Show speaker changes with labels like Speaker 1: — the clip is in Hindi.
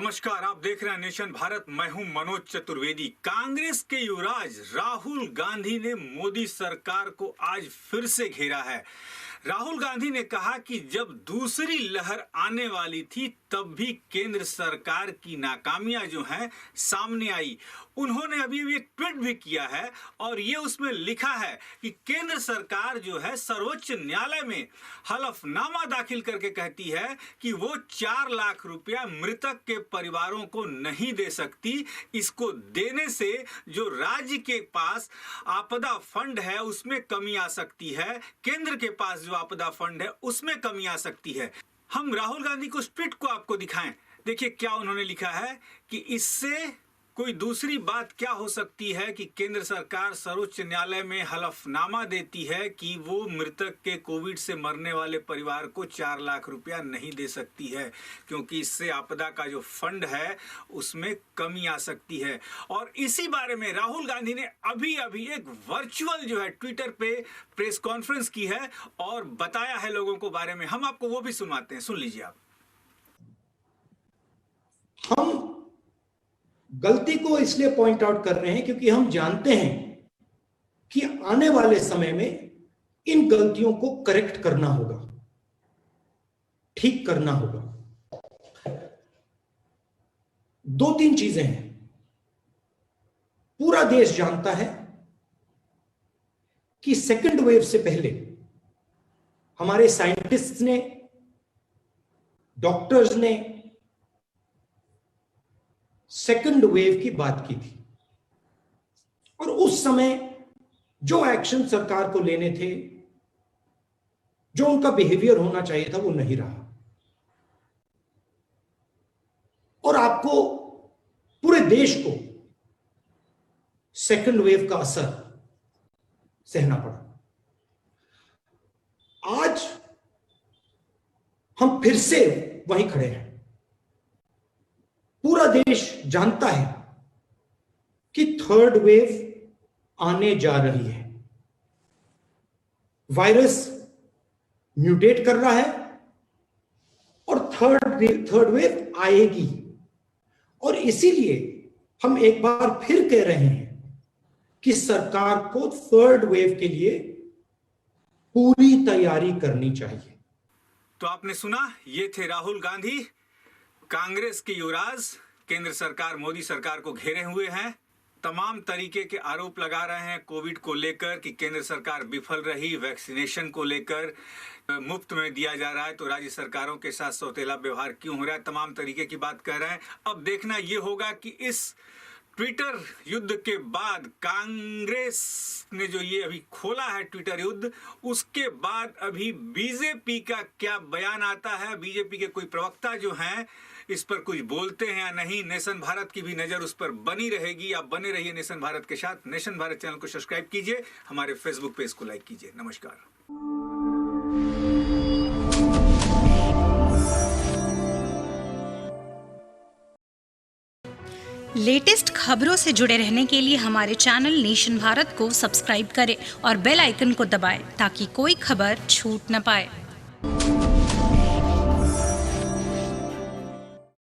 Speaker 1: नमस्कार, आप देख रहे हैं नेशन भारत। मैं हूं मनोज चतुर्वेदी। कांग्रेस के युवराज राहुल गांधी ने मोदी सरकार को आज फिर से घेरा है। राहुल गांधी ने कहा कि जब दूसरी लहर आने वाली थी तब भी केंद्र सरकार की नाकामियां जो हैं सामने आई। उन्होंने अभी एक ट्वीट भी किया है और ये उसमें लिखा है कि केंद्र सरकार जो है सर्वोच्च न्यायालय में हलफनामा दाखिल करके कहती है कि वो 4 लाख रुपया मृतक के परिवारों को नहीं दे सकती। इसको देने से जो राज्य के पास आपदा फंड है उसमें कमी आ सकती है, केंद्र के पास जो आपदा फंड है उसमें कमी आ सकती है। हम राहुल गांधी को ट्वीट को आपको दिखाएं। देखिए क्या उन्होंने लिखा है कि इससे कोई दूसरी बात क्या हो सकती है कि केंद्र सरकार सर्वोच्च न्यायालय में हलफनामा देती है कि वो मृतक के कोविड से मरने वाले परिवार को 4 लाख रुपया नहीं दे सकती है, क्योंकि इससे आपदा का जो फंड है उसमें कमी आ सकती है। और इसी बारे में राहुल गांधी ने अभी एक वर्चुअल जो है ट्विटर पे प्रेस कॉन्फ्रेंस की है और बताया है लोगों को बारे में। हम आपको वो भी सुनवाते हैं, सुन लीजिए आप।
Speaker 2: हम गलती को इसलिए पॉइंट आउट कर रहे हैं क्योंकि हम जानते हैं कि आने वाले समय में इन गलतियों को करेक्ट करना होगा, ठीक करना होगा। 2-3 चीजें हैं। पूरा देश जानता है कि सेकंड वेव से पहले हमारे साइंटिस्ट्स ने, डॉक्टर्स ने सेकंड वेव की बात की थी और उस समय जो एक्शन सरकार को लेने थे, जो उनका बिहेवियर होना चाहिए था, वो नहीं रहा और आपको, पूरे देश को सेकंड वेव का असर सहना पड़ा। आज हम फिर से वहीं खड़े हैं। पूरा देश जानता है कि थर्ड वेव आने जा रही है। वायरस म्यूटेट कर रहा है और थर्ड वेव आएगी और इसीलिए हम एक बार फिर कह रहे हैं कि सरकार को थर्ड वेव के लिए पूरी तैयारी करनी चाहिए।
Speaker 1: तो आपने सुना, ये थे राहुल गांधी, कांग्रेस के युवराज। केंद्र सरकार मोदी सरकार को घेरे हुए हैं, तमाम तरीके के आरोप लगा रहे हैं कोविड को लेकर कि केंद्र सरकार विफल रही, वैक्सीनेशन को लेकर मुफ्त में दिया जा रहा है तो राज्य सरकारों के साथ सौतेला व्यवहार क्यों हो रहा है, तमाम तरीके की बात कर रहे हैं। अब देखना यह होगा कि इस ट्विटर युद्ध के बाद कांग्रेस ने जो ये अभी खोला है ट्विटर युद्ध, उसके बाद अभी बीजेपी का क्या बयान आता है। बीजेपी के कोई प्रवक्ता जो हैं इस पर कुछ बोलते हैं या नहीं। नेशन भारत की भी नजर उस पर बनी रहेगी। आप बने रहिए नेशन भारत के साथ। नेशन भारत चैनल को सब्सक्राइब कीजिए, हमारे फेसबुक पेज को लाइक कीजिए। नमस्कार।
Speaker 3: लेटेस्ट खबरों से जुड़े रहने के लिए हमारे चैनल नेशन भारत को सब्सक्राइब करें और बेल आइकन को दबाएं ताकि कोई खबर छूट न पाए।